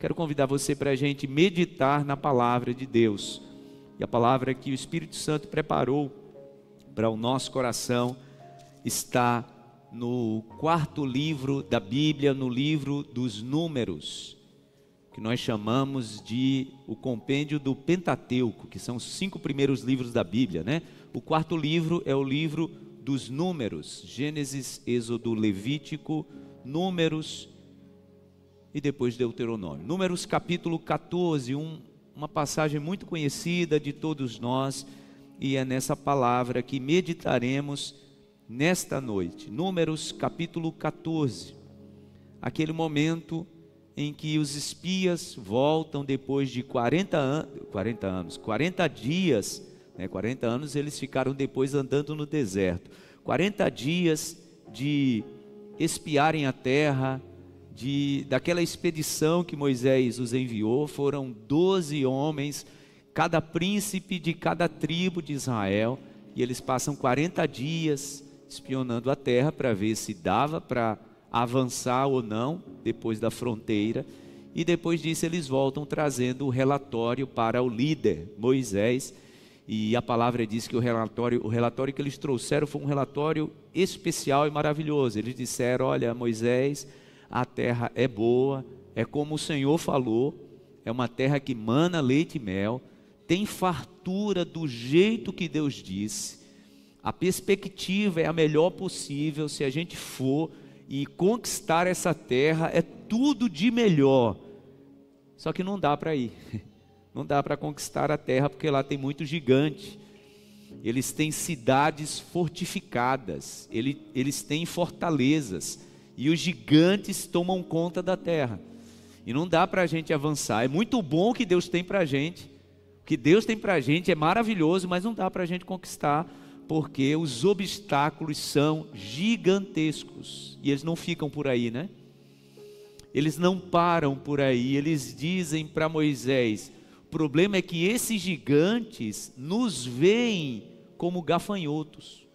Quero convidar você para a gente meditar na palavra de Deus. E a palavra que o Espírito Santo preparou para o nosso coração está no quarto livro da Bíblia, no livro dos Números, que nós chamamos de o compêndio do Pentateuco, que são os 5 primeiros livros da Bíblia, né? O quarto livro é o livro dos Números, Gênesis, Êxodo, Levítico, Números e depois Deuteronômio. Números capítulo 14, uma passagem muito conhecida de todos nós, e é nessa palavra que meditaremos nesta noite. Números capítulo 14, aquele momento em que os espias voltam depois de 40 dias, né? 40 anos eles ficaram depois andando no deserto, 40 dias de espiarem a terra, daquela expedição que Moisés os enviou. Foram 12 homens, cada príncipe de cada tribo de Israel, e eles passam 40 dias espionando a terra para ver se dava para avançar ou não depois da fronteira, e depois disso eles voltam trazendo o relatório para o líder Moisés, e a palavra diz que o relatório que eles trouxeram foi um relatório especial e maravilhoso. Eles disseram: olha, Moisés, a terra é boa, é como o Senhor falou, é uma terra que mana leite e mel, tem fartura do jeito que Deus disse, a perspectiva é a melhor possível. Se a gente for e conquistar essa terra, é tudo de melhor. Só que não dá para ir, não dá para conquistar a terra, porque lá tem muito gigante. Eles têm cidades fortificadas, eles têm fortalezas, e os gigantes tomam conta da terra, e não dá para a gente avançar. É muito bom o que Deus tem para a gente, o que Deus tem para a gente é maravilhoso, mas não dá para a gente conquistar, porque os obstáculos são gigantescos, e eles não ficam por aí, né? Eles não param por aí. Eles dizem para Moisés: o problema é que esses gigantes nos veem como gafanhotos.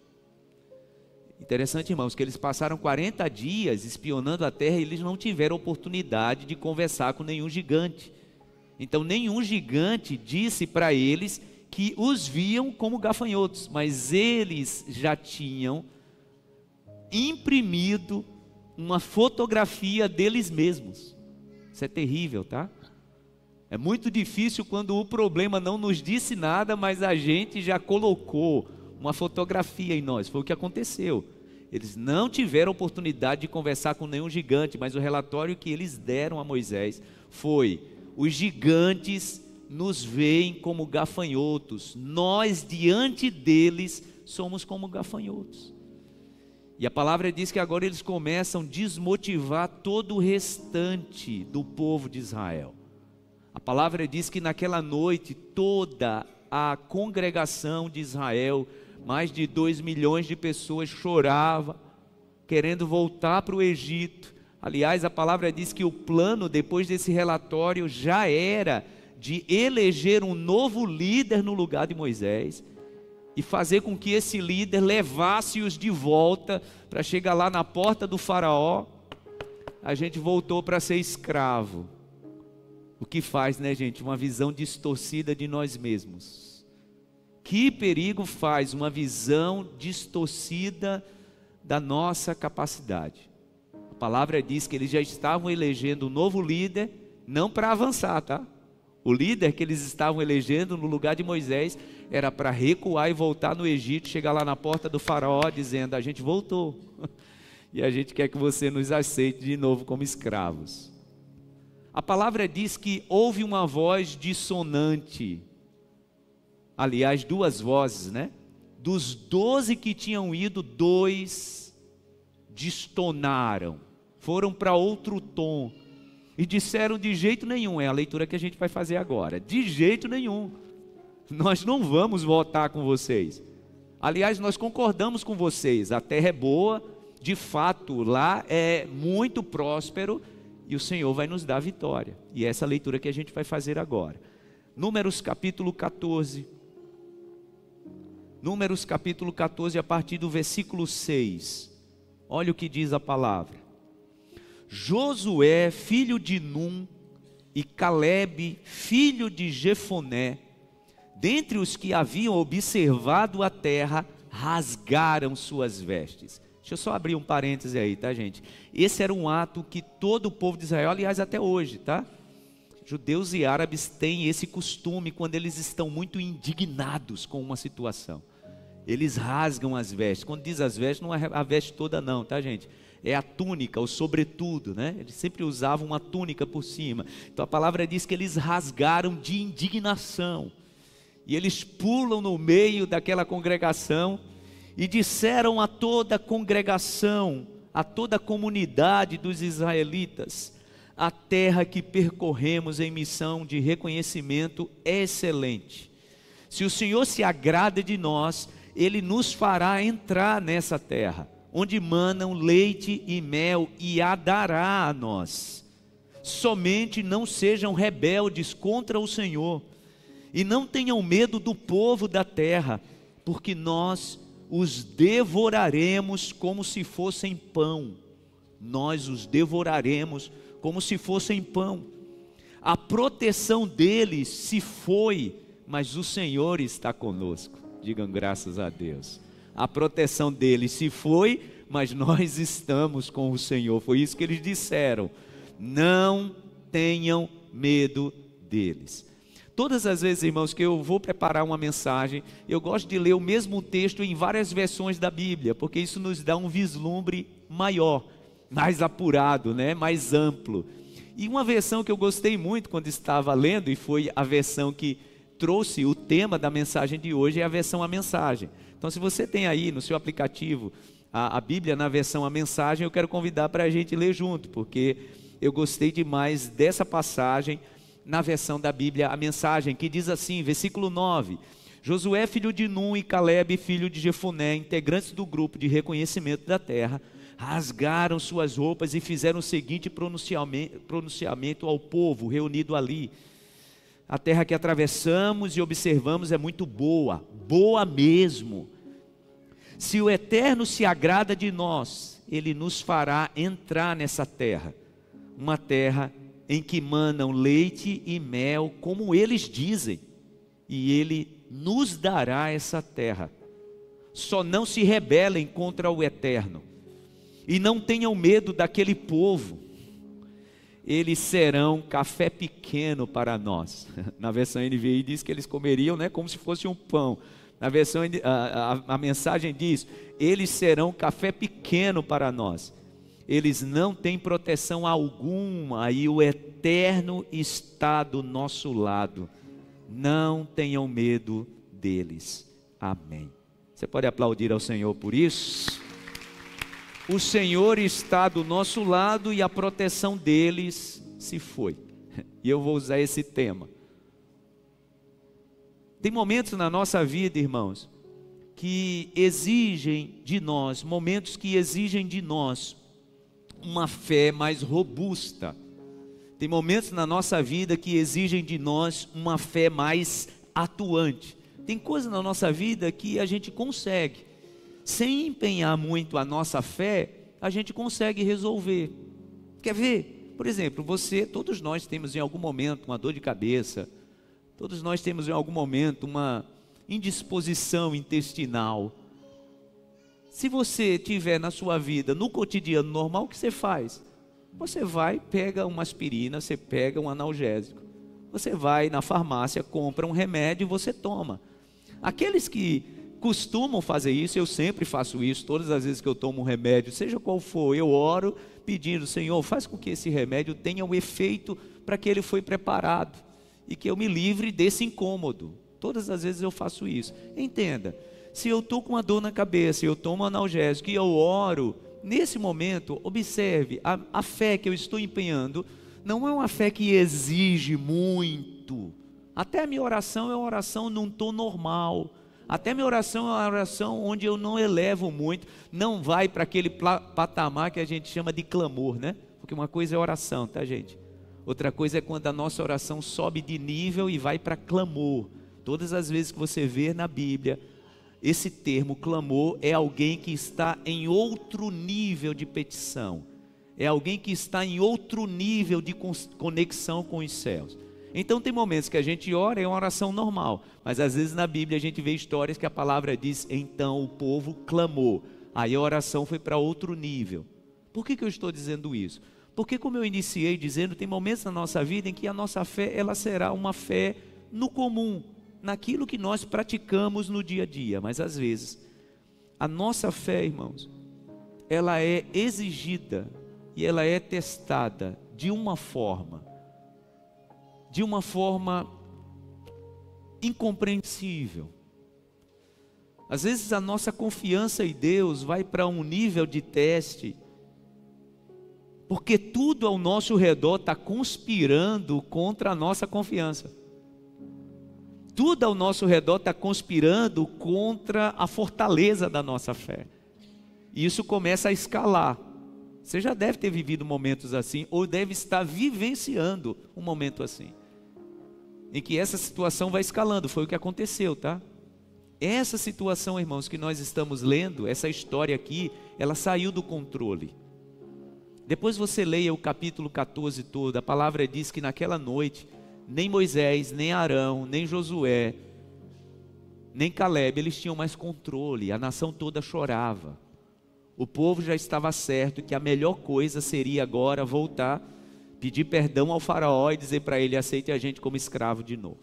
Interessante, irmãos, que eles passaram 40 dias espionando a terra e eles não tiveram oportunidade de conversar com nenhum gigante. Então nenhum gigante disse para eles que os viam como gafanhotos, mas eles já tinham imprimido uma fotografia deles mesmos. Isso é terrível, tá? É muito difícil quando o problema não nos disse nada, mas a gente já colocou uma fotografia em nós. Foi o que aconteceu. Eles não tiveram oportunidade de conversar com nenhum gigante, mas o relatório que eles deram a Moisés foi: os gigantes nos veem como gafanhotos, nós diante deles somos como gafanhotos. E a palavra diz que agora eles começam a desmotivar todo o restante do povo de Israel. A palavra diz que naquela noite toda a congregação de Israel, mais de 2 milhões de pessoas, chorava, querendo voltar para o Egito. Aliás, a palavra diz que o plano depois desse relatório já era de eleger um novo líder no lugar de Moisés, e fazer com que esse líder levasse-os de volta, para chegar lá na porta do faraó: a gente voltou para ser escravo. O que faz, né, gente? Uma visão distorcida de nós mesmos. Que perigo faz uma visão distorcida da nossa capacidade. A palavra diz que eles já estavam elegendo um novo líder, não para avançar, tá? O líder que eles estavam elegendo no lugar de Moisés era para recuar e voltar no Egito, chegar lá na porta do faraó dizendo: a gente voltou e a gente quer que você nos aceite de novo como escravos. A palavra diz que houve uma voz dissonante, aliás 2 vozes, né? Dos 12 que tinham ido, 2 destonaram, foram para outro tom e disseram: de jeito nenhum. É a leitura que a gente vai fazer agora. De jeito nenhum, nós não vamos votar com vocês. Aliás, nós concordamos com vocês, a terra é boa, de fato lá é muito próspero, e o Senhor vai nos dar vitória. E essa é a leitura que a gente vai fazer agora. Números capítulo 14. Números capítulo 14, a partir do versículo 6. Olha o que diz a palavra. Josué, filho de Num, e Calebe, filho de Jefoné, dentre os que haviam observado a terra, rasgaram suas vestes. Deixa eu só abrir um parêntese aí, tá, gente? Esse era um ato que todo o povo de Israel, aliás, até hoje, tá? Judeus e árabes têm esse costume quando eles estão muito indignados com uma situação. Eles rasgam as vestes. Quando diz as vestes, não é a veste toda não, tá, gente? É a túnica, o sobretudo, né? Eles sempre usavam uma túnica por cima. Então a palavra diz que eles rasgaram de indignação. E eles pulam no meio daquela congregação e disseram a toda a congregação, a toda a comunidade dos israelitas: a terra que percorremos em missão de reconhecimento é excelente. Se o Senhor se agrada de nós, Ele nos fará entrar nessa terra, onde manam leite e mel, e a dará a nós. Somente não sejam rebeldes contra o Senhor, e não tenham medo do povo da terra, porque nós os devoraremos como se fossem pão. Nós os devoraremos como se fossem pão. A proteção deles se foi, mas o Senhor está conosco. Digam graças a Deus. A proteção deles se foi, mas nós estamos com o Senhor. Foi isso que eles disseram. Não tenham medo deles. Todas as vezes, irmãos, que eu vou preparar uma mensagem, eu gosto de ler o mesmo texto em várias versões da Bíblia, porque isso nos dá um vislumbre maior, mais apurado, né? Mais amplo. E uma versão que eu gostei muito quando estava lendo, e foi a versão que trouxe o tema da mensagem de hoje, é a versão A Mensagem. Então, se você tem aí no seu aplicativo a Bíblia na versão A Mensagem, eu quero convidar para a gente ler junto, porque eu gostei demais dessa passagem na versão da Bíblia A Mensagem, que diz assim, versículo 9: Josué, filho de Num, e Calebe, filho de Jefoné, integrantes do grupo de reconhecimento da terra, rasgaram suas roupas e fizeram o seguinte pronunciamento ao povo reunido ali: a terra que atravessamos e observamos é muito boa, boa mesmo. Se o Eterno se agrada de nós, Ele nos fará entrar nessa terra, uma terra em que manam leite e mel, como eles dizem, e Ele nos dará essa terra. Só não se rebelem contra o Eterno, e não tenham medo daquele povo. Eles serão café pequeno para nós. Na versão NVI diz que eles comeriam, né, como se fosse um pão. Na versão a mensagem diz: eles serão café pequeno para nós. Eles não têm proteção alguma, e o Eterno está do nosso lado. Não tenham medo deles. Amém. Você pode aplaudir ao Senhor por isso? O Senhor está do nosso lado e a proteção deles se foi. E eu vou usar esse tema. Tem momentos na nossa vida, irmãos, que exigem de nós, momentos que exigem de nós uma fé mais robusta. Tem momentos na nossa vida que exigem de nós uma fé mais atuante. Tem coisas na nossa vida que a gente consegue, sem empenhar muito a nossa fé, a gente consegue resolver. Quer ver? Por exemplo, todos nós temos em algum momento uma dor de cabeça, todos nós temos em algum momento uma indisposição intestinal. Se você tiver na sua vida, no cotidiano normal, o que você faz? Você vai, pega uma aspirina, você pega um analgésico. Você vai na farmácia, compra um remédio e você toma. Aqueles que costumam fazer isso, eu sempre faço isso, todas as vezes que eu tomo um remédio, seja qual for, eu oro pedindo: Senhor, faz com que esse remédio tenha o efeito para que ele foi preparado, e que eu me livre desse incômodo. Todas as vezes eu faço isso. Entenda, se eu estou com uma dor na cabeça, eu tomo um analgésico e eu oro, nesse momento, observe, a fé que eu estou empenhando não é uma fé que exige muito. Até a minha oração é uma oração num tom normal. Até a minha oração é uma oração onde eu não elevo muito, não vai para aquele patamar que a gente chama de clamor, né? Porque uma coisa é oração, tá, gente? Outra coisa é quando a nossa oração sobe de nível e vai para clamor. Todas as vezes que você vê na Bíblia esse termo clamor, é alguém que está em outro nível de petição. é alguém que está em outro nível de conexão com os céus. Então tem momentos que a gente ora, é uma oração normal, mas às vezes na Bíblia a gente vê histórias que a palavra diz, então o povo clamou, aí a oração foi para outro nível. Por que eu estou dizendo isso? Porque, como eu iniciei dizendo, tem momentos na nossa vida em que a nossa fé, ela será uma fé no comum, naquilo que nós praticamos no dia a dia. Mas às vezes, a nossa fé, irmãos, ela é exigida e ela é testada de uma forma incompreensível. Às vezes a nossa confiança em Deus vai para um nível de teste, porque tudo ao nosso redor está conspirando contra a nossa confiança. Tudo ao nosso redor está conspirando contra a fortaleza da nossa fé. E isso começa a escalar. Você já deve ter vivido momentos assim, ou deve estar vivenciando um momento assim, em que essa situação vai escalando. Foi o que aconteceu, tá? Essa situação, irmãos, que nós estamos lendo, essa história aqui, ela saiu do controle. Depois você leia o capítulo 14 todo, a palavra diz que naquela noite, nem Moisés, nem Arão, nem Josué, nem Caleb, eles tinham mais controle, a nação toda chorava. O povo já estava certo que a melhor coisa seria agora voltar, pedir perdão ao faraó e dizer para ele, aceite a gente como escravo de novo.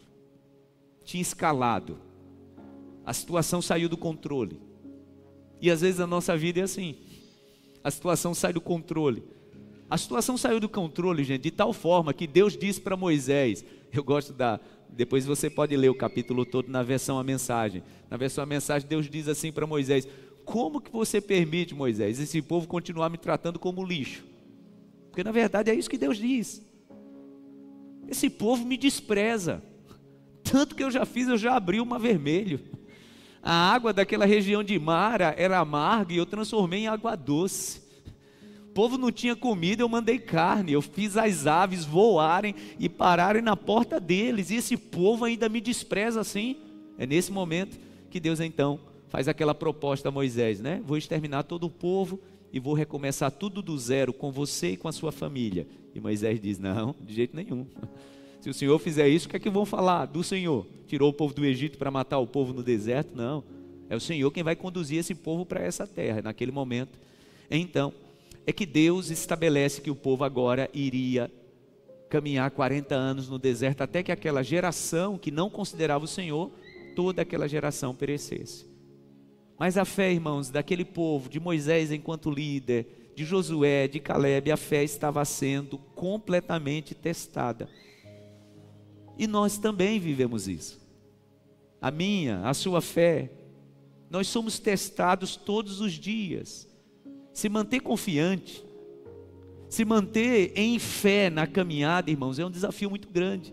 Tinha escalado, a situação saiu do controle. E às vezes a nossa vida é assim, a situação sai do controle. A situação saiu do controle, gente, de tal forma que Deus disse para Moisés, eu gosto depois você pode ler o capítulo todo na versão a mensagem. Na versão a mensagem, Deus diz assim para Moisés, como que você permite, Moisés, esse povo continuar me tratando como lixo? Porque na verdade é isso que Deus diz. Esse povo me despreza. Tanto que eu já abri o mar vermelho. A água daquela região de Mara era amarga e eu transformei em água doce. O povo não tinha comida, eu mandei carne, eu fiz as aves voarem e pararem na porta deles, e esse povo ainda me despreza assim. É nesse momento que Deus então faz aquela proposta a Moisés, né? Vou exterminar todo o povo e vou recomeçar tudo do zero com você e com a sua família. E Moisés diz, não, de jeito nenhum. Se o Senhor fizer isso, o que é que vão falar do Senhor? Tirou o povo do Egito para matar o povo no deserto? Não, é o Senhor quem vai conduzir esse povo para essa terra, naquele momento. Então, é que Deus estabelece que o povo agora iria caminhar 40 anos no deserto, até que aquela geração que não considerava o Senhor, toda aquela geração perecesse. Mas a fé, irmãos, daquele povo, de Moisés enquanto líder, de Josué, de Caleb, a fé estava sendo completamente testada. E nós também vivemos isso. A minha, a sua fé, nós somos testados todos os dias. Se manter confiante, se manter em fé na caminhada, irmãos, é um desafio muito grande.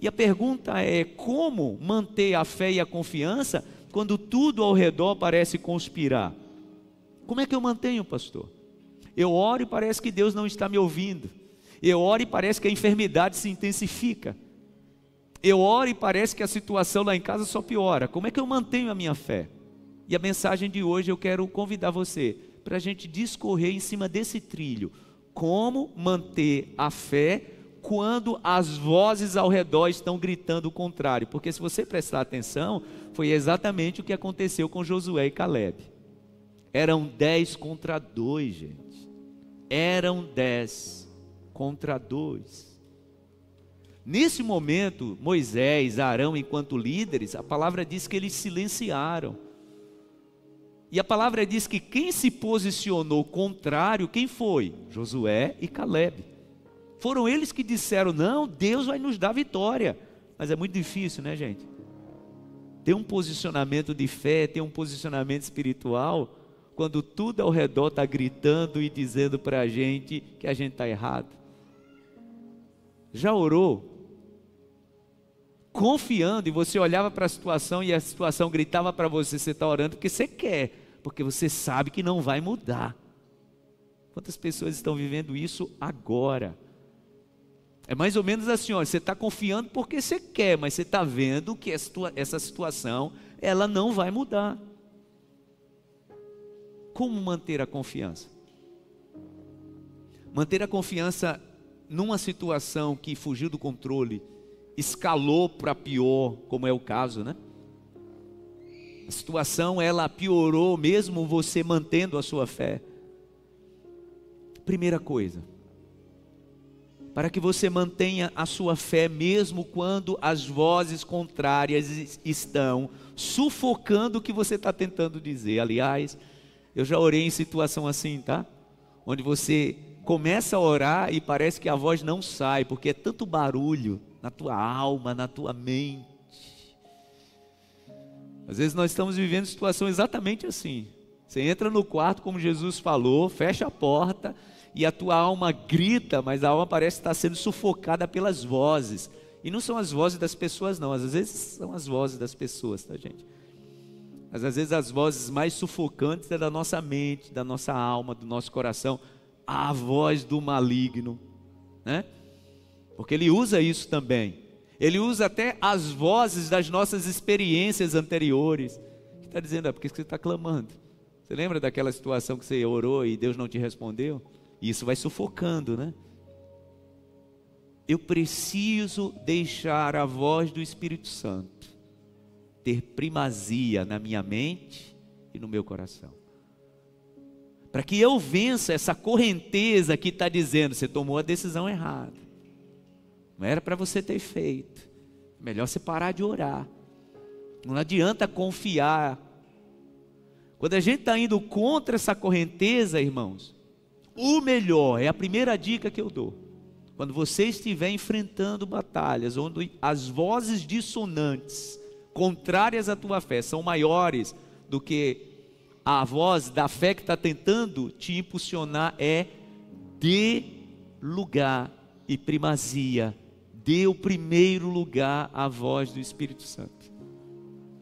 E a pergunta é, como manter a fé e a confiança quando tudo ao redor parece conspirar? Como é que eu mantenho, pastor? Eu oro e parece que Deus não está me ouvindo. Eu oro e parece que a enfermidade se intensifica. Eu oro e parece que a situação lá em casa só piora. Como é que eu mantenho a minha fé? E a mensagem de hoje eu quero convidar você para a gente discorrer em cima desse trilho. Como manter a fé quando as vozes ao redor estão gritando o contrário? Porque se você prestar atenção, foi exatamente o que aconteceu com Josué e Caleb. Eram 10 contra 2, gente. Eram 10 contra 2. Nesse momento, Moisés, Arão, enquanto líderes, a palavra diz que eles silenciaram. E a palavra diz que quem se posicionou contrário, quem foi? Josué e Caleb. Foram eles que disseram, não, Deus vai nos dar vitória. Mas é muito difícil, né, gente? Ter um posicionamento de fé, ter um posicionamento espiritual, quando tudo ao redor está gritando e dizendo para a gente que a gente está errado. Já orou? Confiando, e você olhava para a situação e a situação gritava para você, você está orando porque você quer, porque você sabe que não vai mudar. Quantas pessoas estão vivendo isso agora? É mais ou menos assim, ó, você está confiando porque você quer, mas você está vendo que essa situação, ela não vai mudar. Como manter a confiança? manter a confiança numa situação que fugiu do controle, escalou para pior, como é o caso, né? A situação, ela piorou mesmo você mantendo a sua fé. Primeira coisa, para que você mantenha a sua fé mesmo quando as vozes contrárias estão sufocando o que você está tentando dizer. Aliás, eu já orei em situação assim, tá? Onde você começa a orar e parece que a voz não sai, porque é tanto barulho na tua alma, na tua mente. Às vezes nós estamos vivendo situação exatamente assim. Você entra no quarto, como Jesus falou, fecha a porta e a tua alma grita, mas a alma parece estar sendo sufocada pelas vozes. E não são as vozes das pessoas não, às vezes são as vozes das pessoas, tá, gente? Mas às vezes as vozes mais sufocantes é da nossa mente, da nossa alma, do nosso coração, a voz do maligno, né? Porque ele usa isso também. Ele usa até as vozes das nossas experiências anteriores. Que está dizendo, por que você está clamando? Você lembra daquela situação que você orou e Deus não te respondeu? Isso vai sufocando, né? Eu preciso deixar a voz do Espírito Santo ter primazia na minha mente e no meu coração. Para que eu vença essa correnteza que está dizendo, você tomou a decisão errada. Não era para você ter feito. Melhor você parar de orar. Não adianta confiar. Quando a gente está indo contra essa correnteza, irmãos, o melhor, é a primeira dica que eu dou. Quando você estiver enfrentando batalhas, onde as vozes dissonantes, contrárias à tua fé, são maiores do que a voz da fé que está tentando te impulsionar, dê lugar e primazia. Dê o primeiro lugar à voz do Espírito Santo.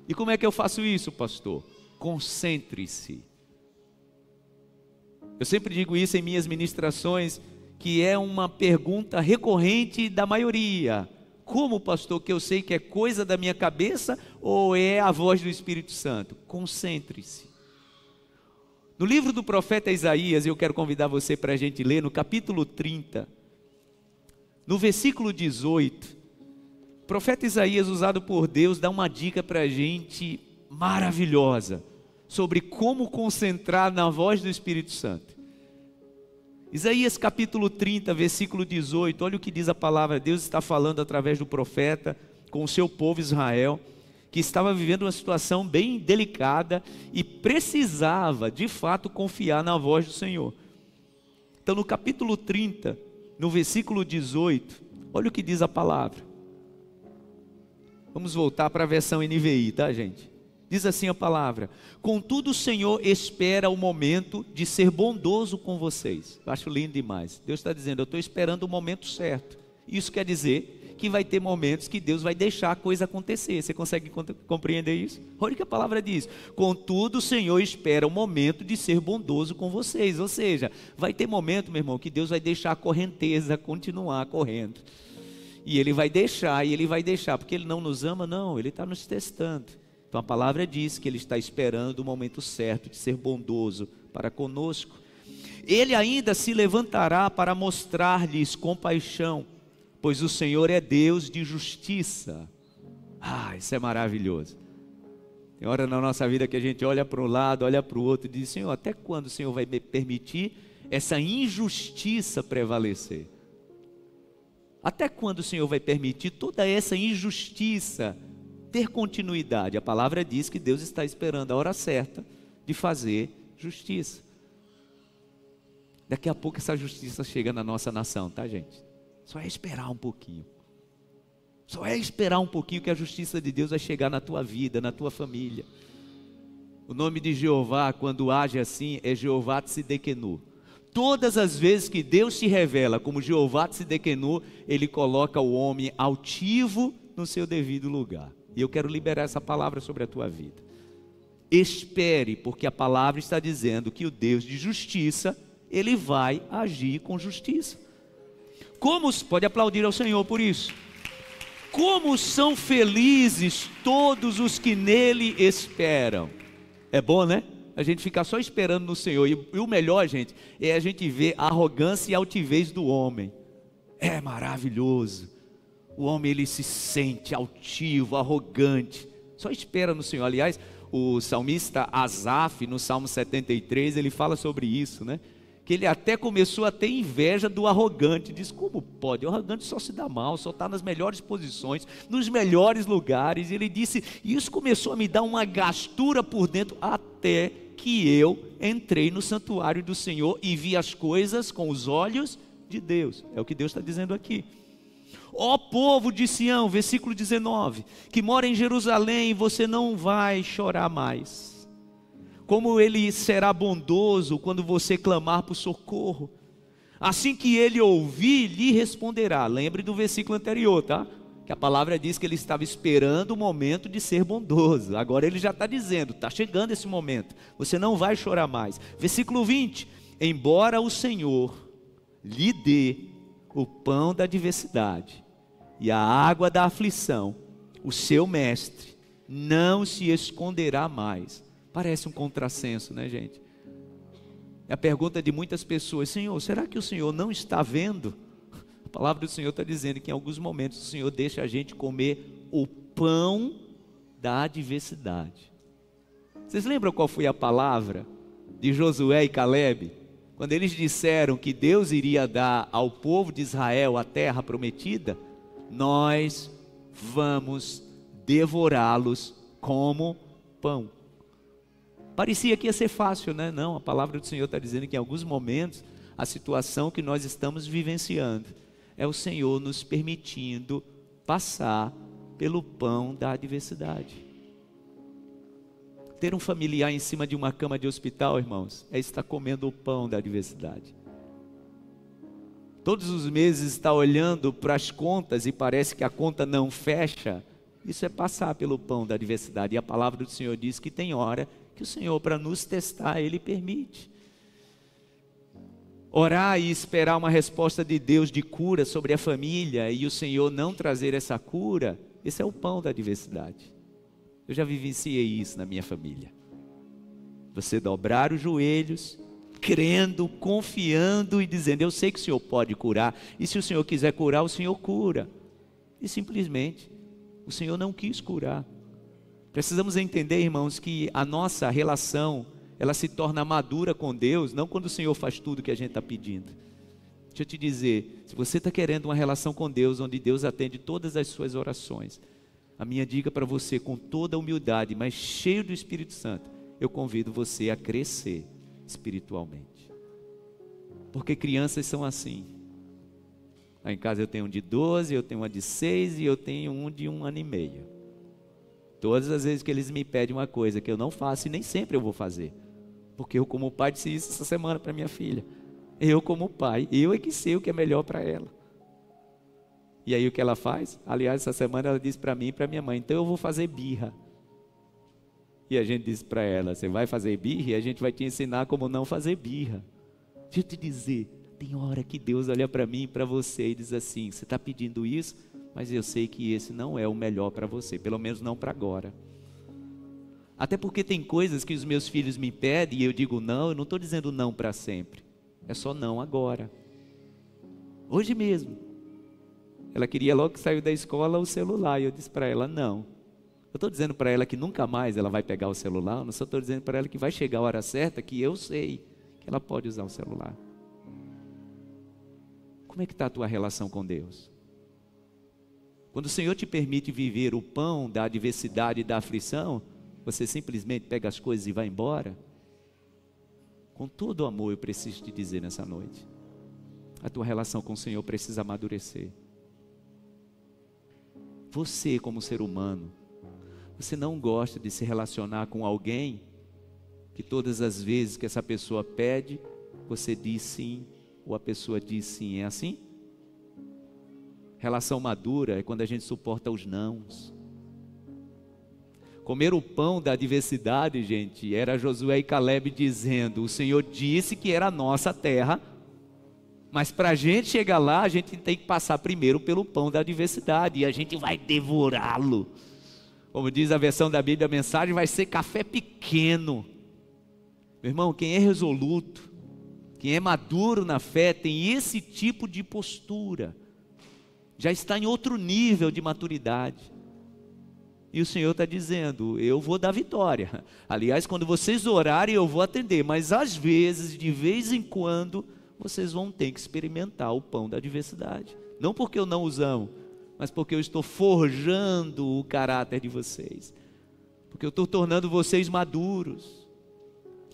E como é que eu faço isso, pastor? Concentre-se. Eu sempre digo isso em minhas ministrações, que é uma pergunta recorrente da maioria. Como, pastor, que eu sei que é coisa da minha cabeça ou é a voz do Espírito Santo? Concentre-se. No livro do profeta Isaías, eu quero convidar você para a gente ler no capítulo 30, no versículo 18, o profeta Isaías, usado por Deus, dá uma dica para a gente maravilhosa, sobre como concentrar na voz do Espírito Santo. Isaías capítulo 30, versículo 18, olha o que diz a palavra. Deus está falando através do profeta com o seu povo Israel, que estava vivendo uma situação bem delicada e precisava de fato confiar na voz do Senhor. Então no capítulo 30, no versículo 18, olha o que diz a palavra. Vamos voltar para a versão NVI, tá, gente? Diz assim a palavra: contudo o Senhor espera o momento de ser bondoso com vocês. Eu acho lindo demais. Deus está dizendo, eu estou esperando o momento certo. Isso quer dizer que vai ter momentos que Deus vai deixar a coisa acontecer. Você consegue compreender isso? Olha o que a palavra diz: contudo o Senhor espera o momento de ser bondoso com vocês. Ou seja, vai ter momento, meu irmão, que Deus vai deixar a correnteza continuar correndo. E Ele vai deixar, porque Ele não nos ama, não, Ele está nos testando. Então a palavra diz que Ele está esperando o momento certo de ser bondoso para conosco. Ele ainda se levantará para mostrar-lhes compaixão, pois o Senhor é Deus de justiça. Isso é maravilhoso. Tem hora na nossa vida que a gente olha para um lado, olha para o outro e diz: Senhor, até quando o Senhor vai me permitir essa injustiça prevalecer? Até quando o Senhor vai permitir toda essa injustiça ter continuidade? A palavra diz que Deus está esperando a hora certa de fazer justiça. Daqui a pouco essa justiça chega na nossa nação, tá, gente? Só é esperar um pouquinho. Só é esperar um pouquinho que a justiça de Deus vai chegar na tua vida, na tua família. O nome de Jeová, quando age assim, é Jeová Tsidkenu. Todas as vezes que Deus se revela como Jeová Tsidkenu, Ele coloca o homem altivo no seu devido lugar. E eu quero liberar essa palavra sobre a tua vida. Espere, porque a palavra está dizendo que o Deus de justiça, Ele vai agir com justiça. Pode aplaudir ao Senhor por isso. Como são felizes todos os que nele esperam. É bom, né? a gente ficar só esperando no Senhor. E o melhor, gente, é a gente ver a arrogância e a altivez do homem. É maravilhoso. O homem, ele se sente altivo, arrogante. Só espera no Senhor. Aliás, o salmista Asaf, no Salmo 73, ele fala sobre isso, né? Que ele até começou a ter inveja do arrogante. Diz, como pode? O arrogante só se dá mal, só está nas melhores posições, nos melhores lugares. E ele disse, e isso começou a me dar uma gastura por dentro, até que eu entrei no santuário do Senhor e vi as coisas com os olhos de Deus. É o que Deus está dizendo aqui. Ó povo de Sião, versículo 19, que mora em Jerusalém, você não vai chorar mais. Como ele será bondoso quando você clamar por socorro. Assim que ele ouvir, lhe responderá. Lembre do versículo anterior, tá? Que a palavra diz que ele estava esperando o momento de ser bondoso. Agora ele já está dizendo, está chegando esse momento. Você não vai chorar mais. Versículo 20. Embora o Senhor lhe dê o pão da adversidade e a água da aflição, o seu mestre não se esconderá mais. Parece um contrassenso, né, gente? É a pergunta de muitas pessoas: Senhor, será que o Senhor não está vendo? A palavra do Senhor está dizendo que em alguns momentos o Senhor deixa a gente comer o pão da adversidade. Vocês lembram qual foi a palavra de Josué e Calebe? Quando eles disseram que Deus iria dar ao povo de Israel a terra prometida, nós vamos devorá-los como pão. Parecia que ia ser fácil, né? Não, a palavra do Senhor está dizendo que em alguns momentos, a situação que nós estamos vivenciando, é o Senhor nos permitindo passar pelo pão da adversidade. Ter um familiar em cima de uma cama de hospital, irmãos, é estar comendo o pão da adversidade. Todos os meses estar olhando para as contas e parece que a conta não fecha, isso é passar pelo pão da adversidade. E a palavra do Senhor diz que tem hora que o Senhor, para nos testar, Ele permite. Orar e esperar uma resposta de Deus de cura sobre a família e o Senhor não trazer essa cura, esse é o pão da adversidade. Eu já vivenciei isso na minha família. Você dobrar os joelhos, crendo, confiando e dizendo, eu sei que o Senhor pode curar, e se o Senhor quiser curar, o Senhor cura. E simplesmente, o Senhor não quis curar. Precisamos entender, irmãos, que a nossa relação, ela se torna madura com Deus, não quando o Senhor faz tudo o que a gente está pedindo. Deixa eu te dizer, se você está querendo uma relação com Deus, onde Deus atende todas as suas orações, a minha dica para você, com toda a humildade, mas cheio do Espírito Santo, eu convido você a crescer espiritualmente. Porque crianças são assim. Lá em casa eu tenho um de 12, eu tenho uma de 6 e eu tenho um de 1 ano e meio. Todas as vezes que eles me pedem uma coisa que eu não faço, e nem sempre eu vou fazer, porque eu como pai disse isso essa semana para minha filha, eu como pai, eu é que sei o que é melhor para ela. E aí o que ela faz? Aliás, essa semana ela disse para mim e para minha mãe, então eu vou fazer birra. E a gente disse para ela, você vai fazer birra e a gente vai te ensinar como não fazer birra. Deixa eu te dizer, tem hora que Deus olha para mim e para você e diz assim, você está pedindo isso? Mas eu sei que esse não é o melhor para você, pelo menos não para agora. Até porque tem coisas que os meus filhos me pedem e eu digo não, eu não estou dizendo não para sempre. É só não agora. Hoje mesmo. Ela queria logo que saiu da escola o celular e eu disse para ela não. Eu estou dizendo para ela que nunca mais ela vai pegar o celular, eu não só estou dizendo para ela que vai chegar a hora certa que eu sei que ela pode usar o celular. Como é que está a tua relação com Deus? Quando o Senhor te permite viver o pão da adversidade e da aflição, você simplesmente pega as coisas e vai embora? Com todo o amor eu preciso te dizer nessa noite, a tua relação com o Senhor precisa amadurecer. Você como ser humano, você não gosta de se relacionar com alguém que todas as vezes que essa pessoa pede, você diz sim, ou a pessoa diz sim, é assim? Relação madura é quando a gente suporta os nãos. Comer o pão da adversidade, gente, era Josué e Calebe dizendo, o Senhor disse que era a nossa terra, mas para a gente chegar lá, a gente tem que passar primeiro pelo pão da adversidade, e a gente vai devorá-lo. Como diz a versão da Bíblia, a mensagem vai ser café pequeno. Meu irmão, quem é resoluto, quem é maduro na fé, tem esse tipo de postura, já está em outro nível de maturidade. E o Senhor está dizendo, eu vou dar vitória. Aliás, quando vocês orarem, eu vou atender. Mas às vezes, de vez em quando, vocês vão ter que experimentar o pão da adversidade. Não porque eu não os amo, mas porque eu estou forjando o caráter de vocês. Porque eu estou tornando vocês maduros.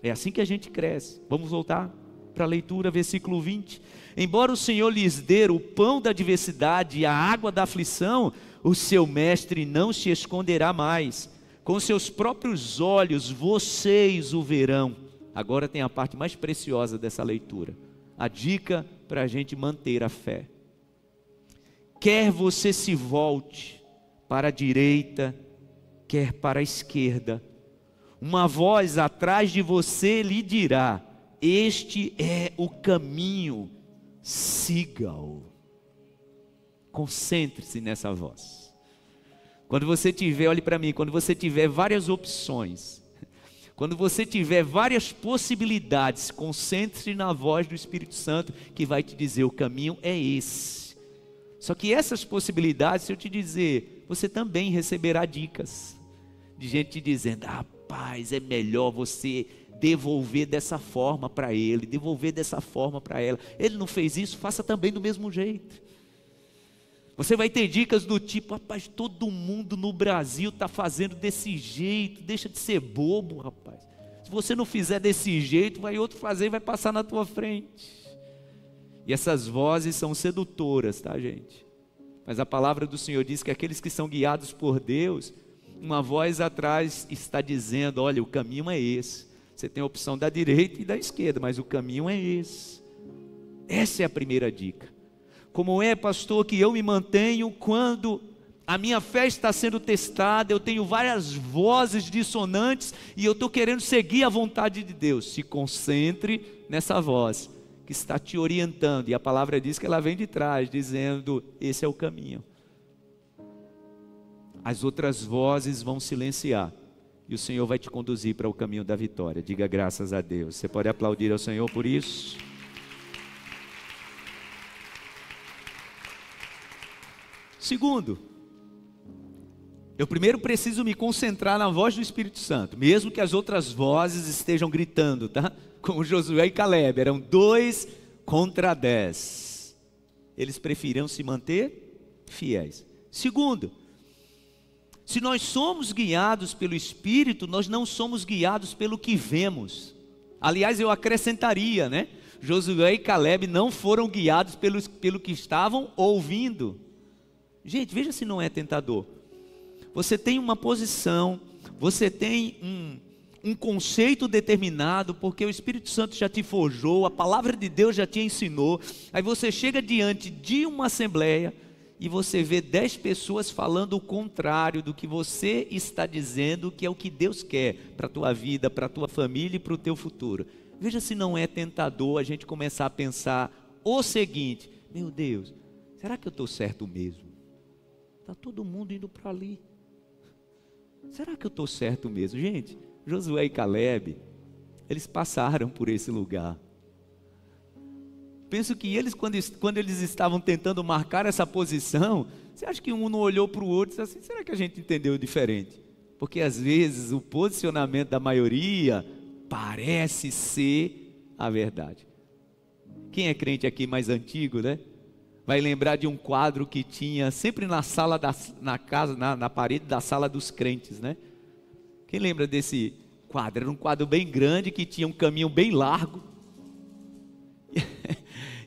É assim que a gente cresce. Vamos voltar para a leitura, versículo 20. Embora o Senhor lhes dê o pão da adversidade e a água da aflição, o seu mestre não se esconderá mais. Com seus próprios olhos vocês o verão. Agora tem a parte mais preciosa dessa leitura. A dica para a gente manter a fé. Quer você se volte para a direita, quer para a esquerda, uma voz atrás de você lhe dirá, este é o caminho, siga-o. Concentre-se nessa voz. Quando você tiver, olhe para mim, quando você tiver várias opções, quando você tiver várias possibilidades, concentre-se na voz do Espírito Santo que vai te dizer, o caminho é esse. Só que essas possibilidades, se eu te dizer, você também receberá dicas de gente te dizendo, rapaz, é melhor você devolver dessa forma para ele, devolver dessa forma para ela. Ele não fez isso, faça também do mesmo jeito. Você vai ter dicas do tipo, rapaz, todo mundo no Brasil está fazendo desse jeito, deixa de ser bobo, rapaz. Se você não fizer desse jeito, vai outro fazer e vai passar na tua frente. E essas vozes são sedutoras, tá, gente? Mas a palavra do Senhor diz que aqueles que são guiados por Deus, uma voz atrás está dizendo, olha, o caminho é esse. Você tem a opção da direita e da esquerda, mas o caminho é esse. Essa é a primeira dica. Como é, pastor, que eu me mantenho quando a minha fé está sendo testada, eu tenho várias vozes dissonantes e eu estou querendo seguir a vontade de Deus? Se concentre nessa voz que está te orientando, e a palavra diz que ela vem de trás, dizendo, esse é o caminho. As outras vozes vão silenciar, e o Senhor vai te conduzir para o caminho da vitória. Diga graças a Deus. Você pode aplaudir ao Senhor por isso? Segundo, eu primeiro preciso me concentrar na voz do Espírito Santo, mesmo que as outras vozes estejam gritando, tá? Como Josué e Caleb, eram 2 contra 10. Eles preferiram se manter fiéis. Segundo, se nós somos guiados pelo Espírito, nós não somos guiados pelo que vemos. Aliás, eu acrescentaria, né? Josué e Caleb não foram guiados pelo que estavam ouvindo. Gente, veja se não é tentador. Você tem uma posição, você tem um conceito determinado, porque o Espírito Santo já te forjou, a palavra de Deus já te ensinou. Aí você chega diante de uma assembleia e você vê 10 pessoas falando o contrário do que você está dizendo, que é o que Deus quer para a tua vida, para a tua família e para o teu futuro. Veja se não é tentador a gente começar a pensar o seguinte, meu Deus, será que eu estou certo mesmo? Está todo mundo indo para ali. Será que eu estou certo mesmo? Gente, Josué e Caleb, eles passaram por esse lugar. Penso que eles, quando eles estavam tentando marcar essa posição, você acha que um não olhou para o outro e disse assim, será que a gente entendeu diferente? Porque às vezes o posicionamento da maioria parece ser a verdade. Quem é crente aqui mais antigo, né? Vai lembrar de um quadro que tinha sempre na sala, na parede da sala dos crentes, né? Quem lembra desse quadro? Era um quadro bem grande que tinha um caminho bem largo.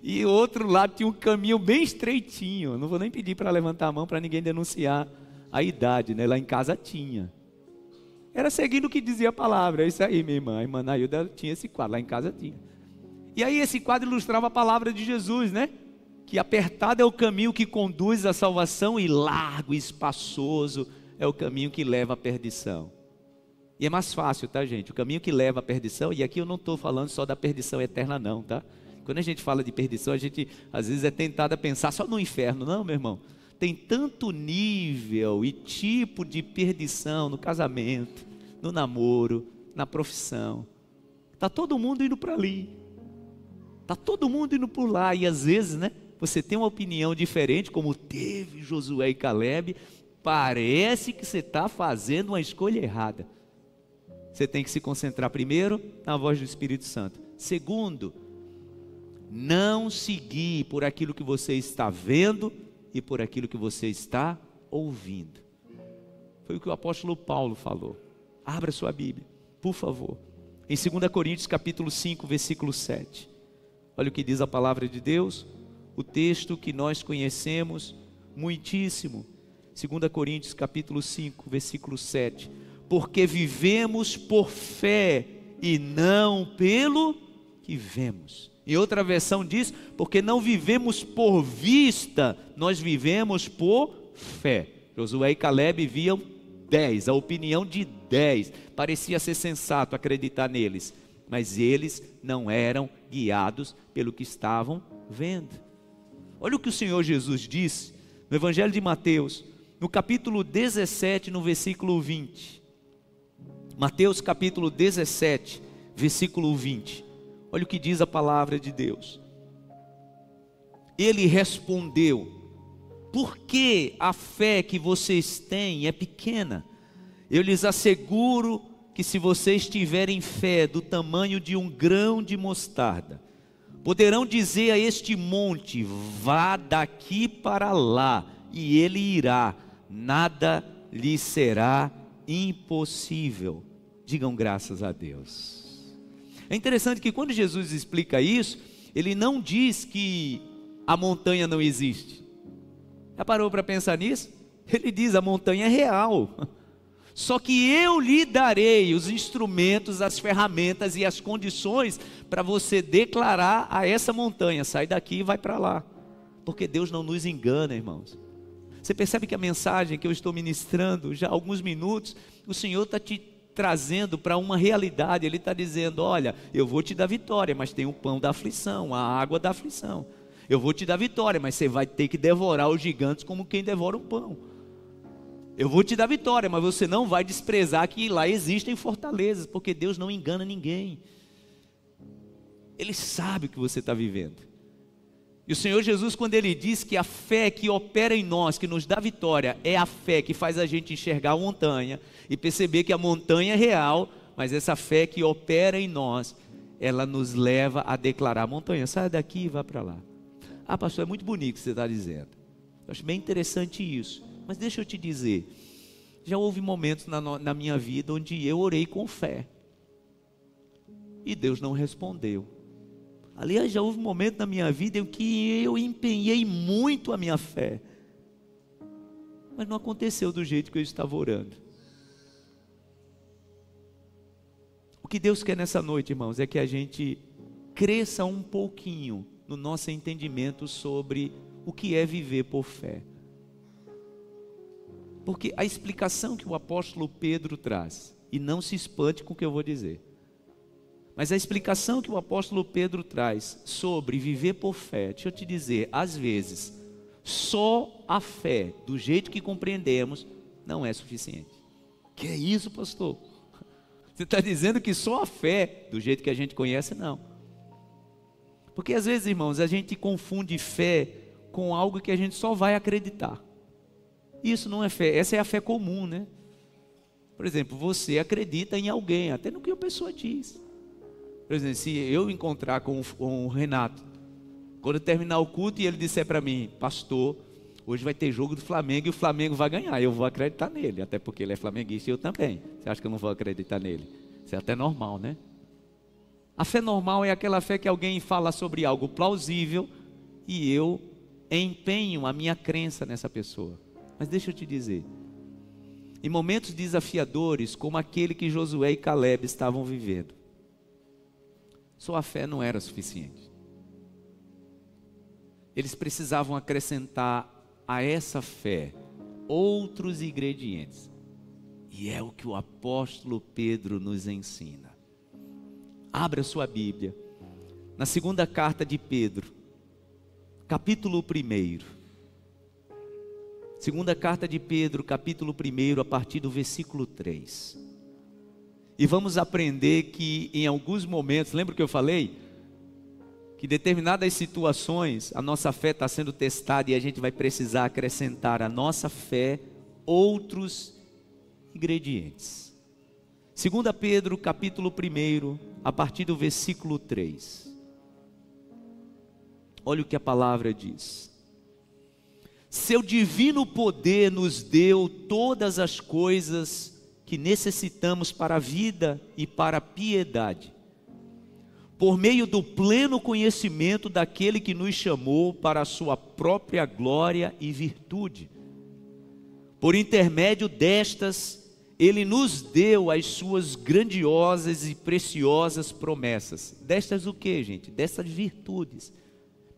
E o outro lado tinha um caminho bem estreitinho. Não vou nem pedir para levantar a mão para ninguém denunciar a idade, né? Lá em casa tinha. Era seguindo o que dizia a palavra. É isso aí, minha irmã. A irmã Nailda tinha esse quadro, lá em casa tinha. E aí esse quadro ilustrava a palavra de Jesus, né? Que apertado é o caminho que conduz à salvação e largo e espaçoso é o caminho que leva à perdição. E é mais fácil, tá, gente? O caminho que leva à perdição, e aqui eu não estou falando só da perdição eterna não, tá? Quando a gente fala de perdição, a gente às vezes é tentado a pensar só no inferno. Não, meu irmão. Tem tanto nível e tipo de perdição no casamento, no namoro, na profissão. Está todo mundo indo para ali. Está todo mundo indo por lá. E às vezes, né, você tem uma opinião diferente, como teve Josué e Caleb. Parece que você está fazendo uma escolha errada. Você tem que se concentrar primeiro na voz do Espírito Santo. Segundo, não seguir por aquilo que você está vendo e por aquilo que você está ouvindo. Foi o que o apóstolo Paulo falou. Abra sua Bíblia, por favor. Em 2 Coríntios capítulo 5, versículo 7. Olha o que diz a palavra de Deus. O texto que nós conhecemos muitíssimo. 2 Coríntios capítulo 5, versículo 7. Porque vivemos por fé e não pelo que vemos. Em outra versão diz, porque não vivemos por vista, nós vivemos por fé. Josué e Caleb viam 10, a opinião de 10. Parecia ser sensato acreditar neles, mas eles não eram guiados pelo que estavam vendo. Olha o que o Senhor Jesus disse no Evangelho de Mateus, no capítulo 17, no versículo 20. Mateus capítulo 17, versículo 20. Olha o que diz a palavra de Deus. Ele respondeu: por que a fé que vocês têm é pequena? Eu lhes asseguro que se vocês tiverem fé do tamanho de um grão de mostarda, poderão dizer a este monte: vá daqui para lá, e ele irá, nada lhe será impossível. Digam graças a Deus. É interessante que quando Jesus explica isso, ele não diz que a montanha não existe. Já parou para pensar nisso? Ele diz: a montanha é real. Só que eu lhe darei os instrumentos, as ferramentas e as condições para você declarar a essa montanha: sai daqui e vai para lá. Porque Deus não nos engana, irmãos. Você percebe que a mensagem que eu estou ministrando já há alguns minutos, o Senhor está te trazendo para uma realidade. Ele está dizendo: olha, eu vou te dar vitória, mas tem o pão da aflição, a água da aflição. Eu vou te dar vitória, mas você vai ter que devorar os gigantes como quem devora um pão. Eu vou te dar vitória, mas você não vai desprezar que lá existem fortalezas, porque Deus não engana ninguém. Ele sabe o que você está vivendo. E o Senhor Jesus, quando Ele diz que a fé que opera em nós, que nos dá vitória, é a fé que faz a gente enxergar a montanha e perceber que a montanha é real, mas essa fé que opera em nós, ela nos leva a declarar: montanha, sai daqui e vá para lá. Ah, pastor, é muito bonito o que você está dizendo. Eu acho bem interessante isso. Mas deixa eu te dizer, já houve momentos na minha vida onde eu orei com fé e Deus não respondeu. Aliás, já houve um momento na minha vida em que eu empenhei muito a minha fé, mas não aconteceu do jeito que eu estava orando. O que Deus quer nessa noite, irmãos, é que a gente cresça um pouquinho no nosso entendimento sobre o que é viver por fé. Porque a explicação que o apóstolo Pedro traz, e não se espante com o que eu vou dizer, mas a explicação que o apóstolo Pedro traz sobre viver por fé, deixa eu te dizer, às vezes, só a fé, do jeito que compreendemos, não é suficiente. Que é isso, pastor? Você está dizendo que só a fé, do jeito que a gente conhece, não. Porque às vezes, irmãos, a gente confunde fé com algo que a gente só vai acreditar. Isso não é fé, essa é a fé comum, né? Por exemplo, você acredita em alguém, até no que a pessoa diz. Por exemplo, se eu encontrar com o Renato, quando terminar o culto e ele disser para mim: pastor, hoje vai ter jogo do Flamengo e o Flamengo vai ganhar, eu vou acreditar nele, até porque ele é flamenguista e eu também. Você acha que eu não vou acreditar nele? Isso é até normal, né? A fé normal é aquela fé que alguém fala sobre algo plausível e eu empenho a minha crença nessa pessoa. Mas deixa eu te dizer, em momentos desafiadores como aquele que Josué e Caleb estavam vivendo, só a fé não era suficiente. Eles precisavam acrescentar a essa fé outros ingredientes. E é o que o apóstolo Pedro nos ensina. Abra sua Bíblia, na segunda carta de Pedro, capítulo 1. Segunda carta de Pedro, capítulo 1, a partir do versículo 3. E vamos aprender que em alguns momentos, lembra que eu falei? Que em determinadas situações a nossa fé está sendo testada e a gente vai precisar acrescentar à nossa fé outros ingredientes. 2 Pedro capítulo 1, a partir do versículo 3. Olha o que a palavra diz. Seu divino poder nos deu todas as coisas que necessitamos para a vida e para a piedade, por meio do pleno conhecimento daquele que nos chamou para a sua própria glória e virtude. Por intermédio destas, Ele nos deu as suas grandiosas e preciosas promessas. Destas o que, gente? Dessas virtudes.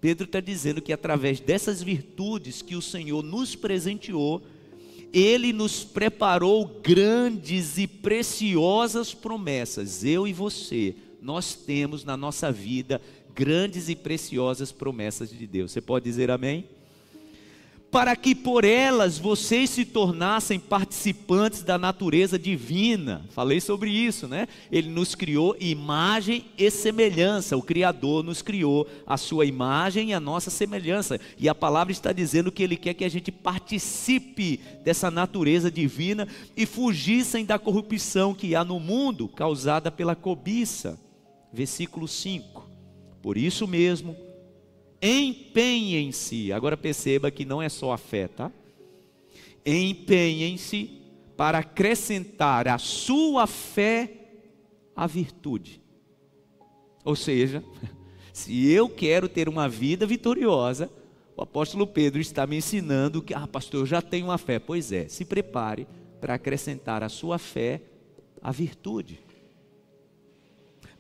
Pedro está dizendo que através dessas virtudes que o Senhor nos presenteou, Ele nos preparou grandes e preciosas promessas. Eu e você, nós temos na nossa vida grandes e preciosas promessas de Deus. Você pode dizer amém? Para que por elas vocês se tornassem participantes da natureza divina. Falei sobre isso, né? Ele nos criou imagem e semelhança. O Criador nos criou a sua imagem e a nossa semelhança. E a palavra está dizendo que Ele quer que a gente participe dessa natureza divina e fugissem da corrupção que há no mundo, causada pela cobiça. Versículo 5. Por isso mesmo, empenhem-se. Agora perceba que não é só a fé, tá? Empenhem-se para acrescentar à sua fé a virtude. Ou seja, se eu quero ter uma vida vitoriosa, o apóstolo Pedro está me ensinando que, pastor, eu já tenho uma fé. Pois é, se prepare para acrescentar à sua fé a virtude.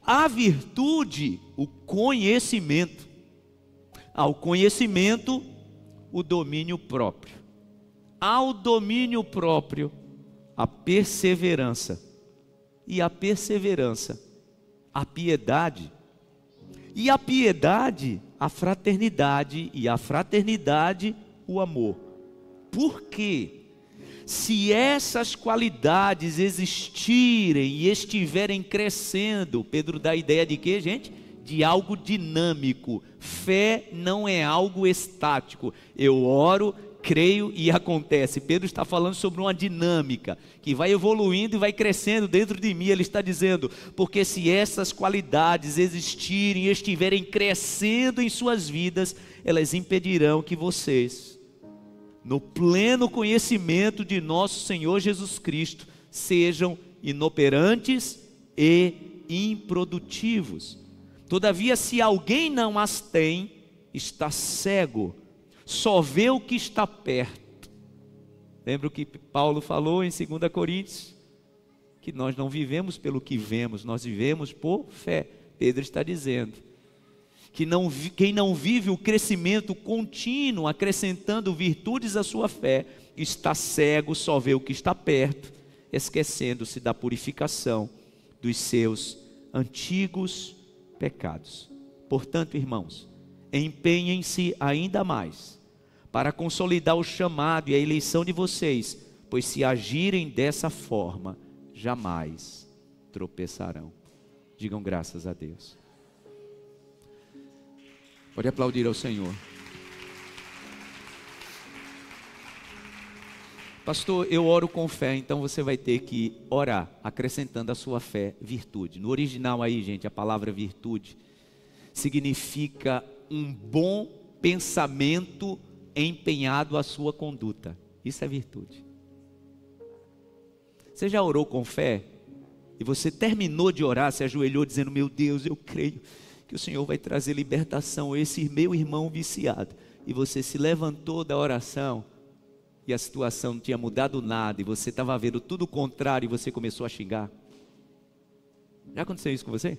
A virtude, o conhecimento. Ao conhecimento, o domínio próprio. Ao domínio próprio, a perseverança. E a perseverança, a piedade. E a piedade, a fraternidade. E a fraternidade, o amor. Por quê? Se essas qualidades existirem e estiverem crescendo, Pedro dá a ideia de quê, gente? De algo dinâmico. Fé não é algo estático. Eu oro, creio e acontece. Pedro está falando sobre uma dinâmica que vai evoluindo e vai crescendo dentro de mim. Ele está dizendo, porque se essas qualidades existirem e estiverem crescendo em suas vidas, elas impedirão que vocês, no pleno conhecimento de nosso Senhor Jesus Cristo, sejam inoperantes e improdutivos. Todavia, se alguém não as tem, está cego, só vê o que está perto. Lembra o que Paulo falou em 2 Coríntios? Que nós não vivemos pelo que vemos, nós vivemos por fé. Pedro está dizendo que quem não vive o crescimento contínuo, acrescentando virtudes à sua fé, está cego, só vê o que está perto, esquecendo-se da purificação dos seus antigos pecados. Portanto, irmãos, empenhem-se ainda mais para consolidar o chamado e a eleição de vocês, pois se agirem dessa forma, jamais tropeçarão. Digam graças a Deus. Pode aplaudir ao Senhor. Pastor, eu oro com fé, então você vai ter que orar, acrescentando à sua fé virtude. No original aí, gente, a palavra virtude significa um bom pensamento empenhado à sua conduta. Isso é virtude. Você já orou com fé? E você terminou de orar, se ajoelhou dizendo, meu Deus, eu creio que o Senhor vai trazer libertação a esse meu irmão viciado. E você se levantou da oração e a situação não tinha mudado nada, e você estava vendo tudo o contrário, e você começou a xingar. Já aconteceu isso com você?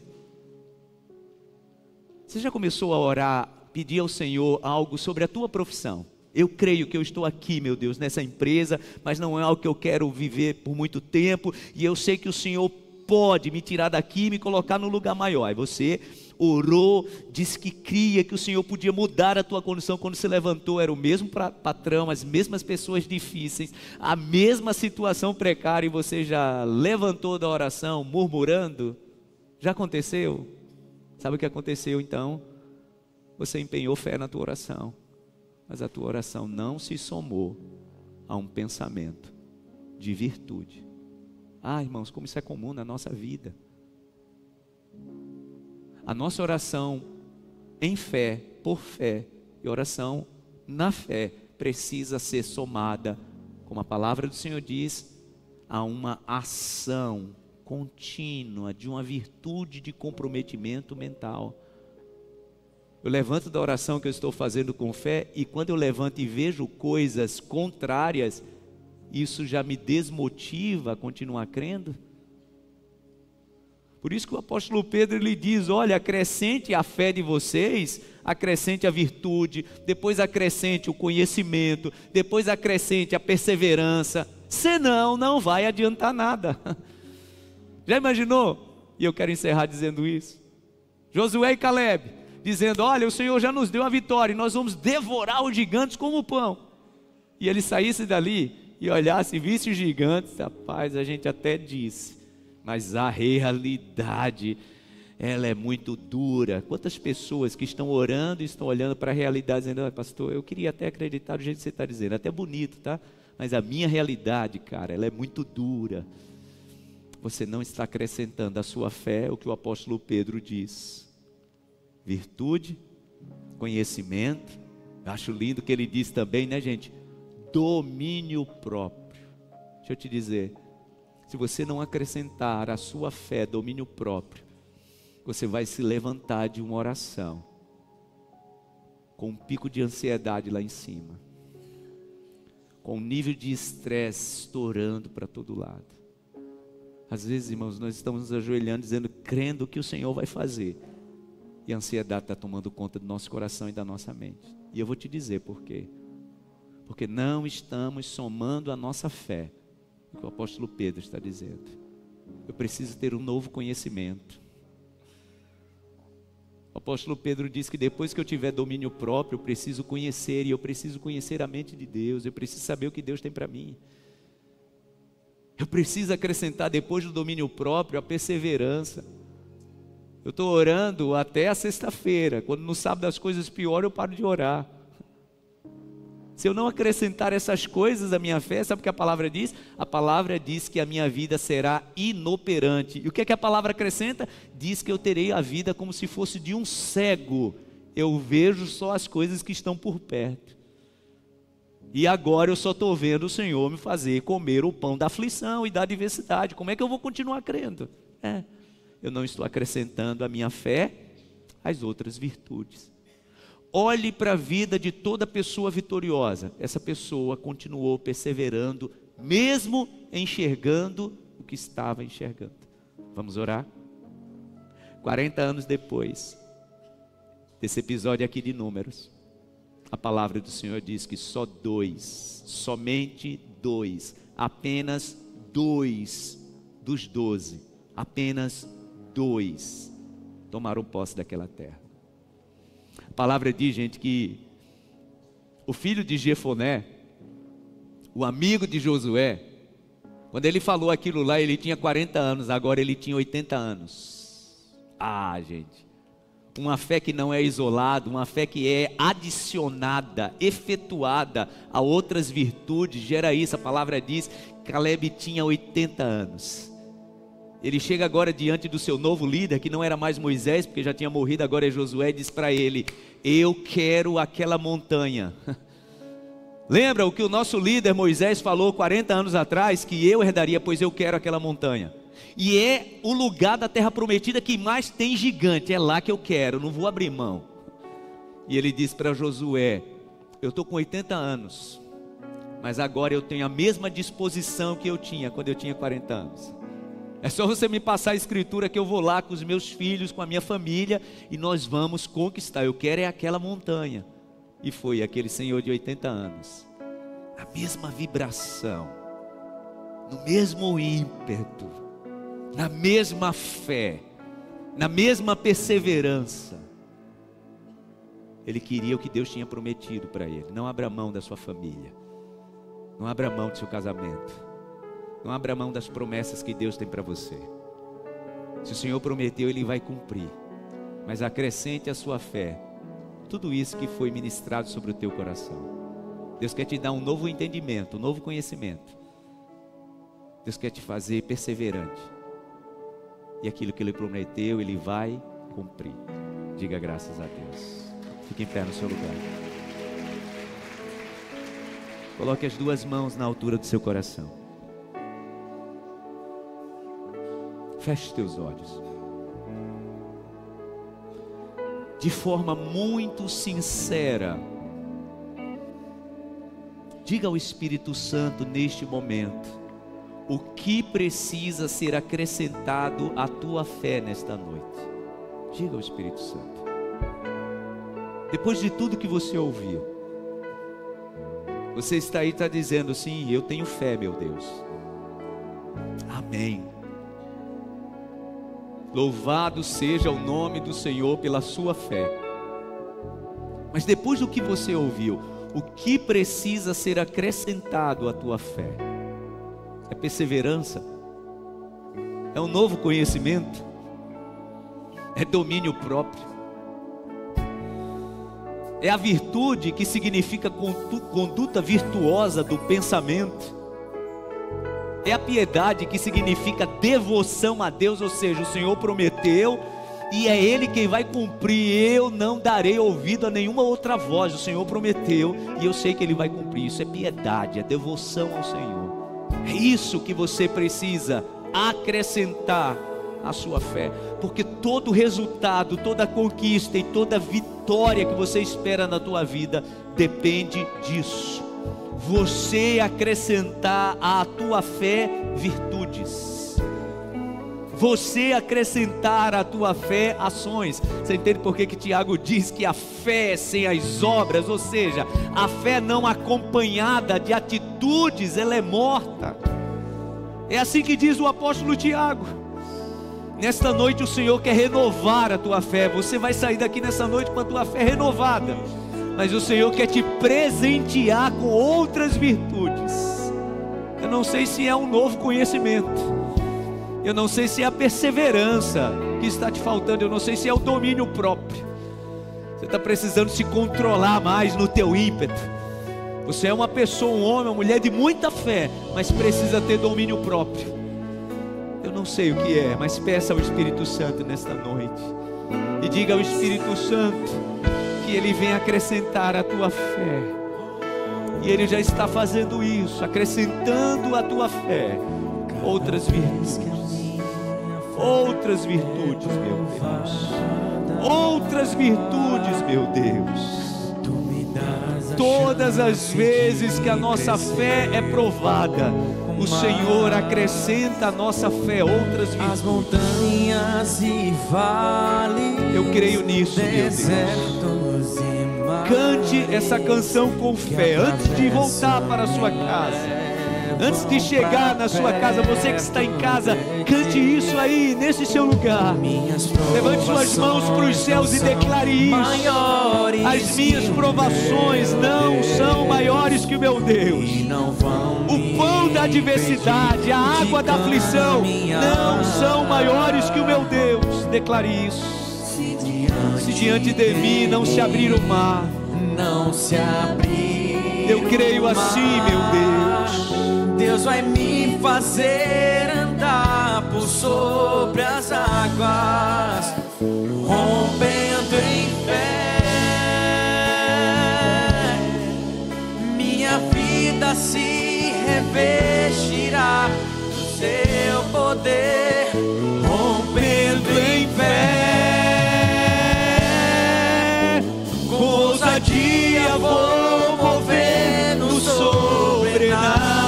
Você já começou a orar, pedir ao Senhor algo sobre a tua profissão? Eu creio que eu estou aqui, meu Deus, nessa empresa, mas não é algo que eu quero viver por muito tempo, e eu sei que o Senhor pode me tirar daqui e me colocar no lugar maior. Aí você orou, disse que cria que o Senhor podia mudar a tua condição. Quando se levantou, era o mesmo patrão, as mesmas pessoas difíceis, a mesma situação precária, e você já levantou da oração murmurando. Já aconteceu? Sabe o que aconteceu então? Você empenhou fé na tua oração, mas a tua oração não se somou a um pensamento de virtude. Ah, irmãos, como isso é comum na nossa vida. A nossa oração em fé, por fé, e oração na fé, precisa ser somada, como a palavra do Senhor diz, a uma ação contínua, de uma virtude de comprometimento mental. Eu levanto da oração que eu estou fazendo com fé, e quando eu levanto e vejo coisas contrárias, isso já me desmotiva a continuar crendo. Por isso que o apóstolo Pedro lhe diz: olha, acrescente a fé de vocês, acrescente a virtude, depois acrescente o conhecimento, depois acrescente a perseverança, senão não vai adiantar nada. Já imaginou? E eu quero encerrar dizendo isso. Josué e Caleb, dizendo: olha, o Senhor já nos deu a vitória, e nós vamos devorar os gigantes como pão. E eles saíssem dali e olhassem e vissem os gigantes, rapaz, a gente até disse, mas a realidade, ela é muito dura. Quantas pessoas que estão orando e estão olhando para a realidade, dizendo: pastor, eu queria até acreditar do jeito que você está dizendo, até bonito, tá? Mas a minha realidade, cara, ela é muito dura. Você não está acrescentando à sua fé o que o apóstolo Pedro diz: virtude, conhecimento. Eu acho lindo que ele diz também, né, gente? Domínio próprio. Deixa eu te dizer, se você não acrescentar à sua fé domínio próprio, você vai se levantar de uma oração com um pico de ansiedade lá em cima, com um nível de estresse estourando para todo lado. Às vezes, irmãos, nós estamos nos ajoelhando, dizendo, crendo que o Senhor vai fazer, e a ansiedade está tomando conta do nosso coração e da nossa mente. E eu vou te dizer por quê. Porque não estamos somando a nossa fé, o que o apóstolo Pedro está dizendo. Eu preciso ter um novo conhecimento. O apóstolo Pedro diz que depois que eu tiver domínio próprio, eu preciso conhecer, e eu preciso conhecer a mente de Deus, eu preciso saber o que Deus tem para mim. Eu preciso acrescentar, depois do domínio próprio, a perseverança. Eu estou orando até a sexta-feira, quando no sábado as coisas pioram, eu paro de orar. Se eu não acrescentar essas coisas à minha fé, sabe o que a palavra diz? A palavra diz que a minha vida será inoperante. E o que é que a palavra acrescenta? Diz que eu terei a vida como se fosse de um cego. Eu vejo só as coisas que estão por perto. E agora eu só estou vendo o Senhor me fazer comer o pão da aflição e da adversidade. Como é que eu vou continuar crendo? Eu não estou acrescentando à minha fé as outras virtudes. Olhe para a vida de toda pessoa vitoriosa. Essa pessoa continuou perseverando, mesmo enxergando o que estava enxergando. Vamos orar? 40 anos depois desse episódio aqui de Números, a palavra do Senhor diz que somente dois, apenas 2 dos 12, apenas 2 tomaram posse daquela terra. A palavra diz, gente, que o filho de Jefoné, o amigo de Josué, quando ele falou aquilo lá, ele tinha 40 anos, agora ele tinha 80 anos. Gente, uma fé que não é isolada, uma fé que é adicionada, efetuada a outras virtudes, gera isso. A palavra diz que Caleb tinha 80 anos. Ele chega agora diante do seu novo líder, que não era mais Moisés, porque já tinha morrido, agora é Josué, e diz para ele: eu quero aquela montanha. Lembra o que o nosso líder Moisés falou 40 anos atrás? Que eu herdaria, pois eu quero aquela montanha. E é o lugar da terra prometida que mais tem gigante, é lá que eu quero, não vou abrir mão. E ele diz para Josué: eu estou com 80 anos, mas agora eu tenho a mesma disposição que eu tinha quando eu tinha 40 anos. É só você me passar a escritura que eu vou lá com os meus filhos, com a minha família, e nós vamos conquistar. Eu quero é aquela montanha. E foi aquele senhor de 80 anos, a mesma vibração, no mesmo ímpeto, na mesma fé, na mesma perseverança. Ele queria o que Deus tinha prometido para ele. Não abra mão da sua família, não abra mão do seu casamento, não abra mão das promessas que Deus tem para você. Se o Senhor prometeu, Ele vai cumprir. Mas acrescente a sua fé tudo isso que foi ministrado sobre o teu coração. Deus quer te dar um novo entendimento, um novo conhecimento. Deus quer te fazer perseverante. E aquilo que Ele prometeu, Ele vai cumprir. Diga graças a Deus. Fique em pé no seu lugar. Coloque as duas mãos na altura do seu coração. Feche teus olhos. De forma muito sincera, diga ao Espírito Santo neste momento o que precisa ser acrescentado à tua fé nesta noite. Diga ao Espírito Santo. Depois de tudo que você ouviu, você está aí, está dizendo: sim, eu tenho fé, meu Deus. Amém. Louvado seja o nome do Senhor pela sua fé. Mas depois do que você ouviu, o que precisa ser acrescentado à tua fé? É perseverança? É um novo conhecimento? É domínio próprio? É a virtude que significa conduta virtuosa do pensamento? É a piedade que significa devoção a Deus, ou seja, o Senhor prometeu e é Ele quem vai cumprir. Eu não darei ouvido a nenhuma outra voz. O Senhor prometeu e eu sei que Ele vai cumprir. Isso é piedade, é devoção ao Senhor. É isso que você precisa acrescentar à sua fé, porque todo resultado, toda conquista e toda vitória que você espera na tua vida depende disso. Você acrescentar à tua fé virtudes, você acrescentar à tua fé ações. Você entende por que Tiago diz que a fé sem as obras, ou seja, a fé não acompanhada de atitudes, ela é morta. É assim que diz o apóstolo Tiago. Nesta noite o Senhor quer renovar a tua fé. Você vai sair daqui nessa noite com a tua fé renovada, mas o Senhor quer te presentear com outras virtudes. Eu não sei se é um novo conhecimento, eu não sei se é a perseverança que está te faltando, eu não sei se é o domínio próprio. Você está precisando se controlar mais no teu ímpeto. Você é uma pessoa, um homem, uma mulher de muita fé, mas precisa ter domínio próprio. Eu não sei o que é, mas peça ao Espírito Santo nesta noite e diga ao Espírito Santo que Ele vem acrescentar a tua fé. E Ele já está fazendo isso, acrescentando à tua fé outras virtudes. Outras virtudes, meu Deus. Outras virtudes, meu Deus. Todas as vezes que a nossa fé é provada, o Senhor acrescenta a nossa fé outras virtudes. As montanhas e vales, eu creio nisso, meu Deus. Cante essa canção com fé antes de voltar para a sua casa. Antes de chegar na sua casa, você que está em casa, cante isso aí, nesse seu lugar. Levante suas mãos para os céus e declare isso. As minhas provações não são maiores que o meu Deus. O pão da adversidade, a água da aflição não são maiores que o meu Deus. Declare isso. Se diante de mim não se abrir o mar, eu creio assim, meu Deus. Deus vai me fazer andar por sobre as águas, rompendo em fé. Minha vida se revestirá do seu poder, rompendo em fé. Com ousadia vou mover no sobrenatural.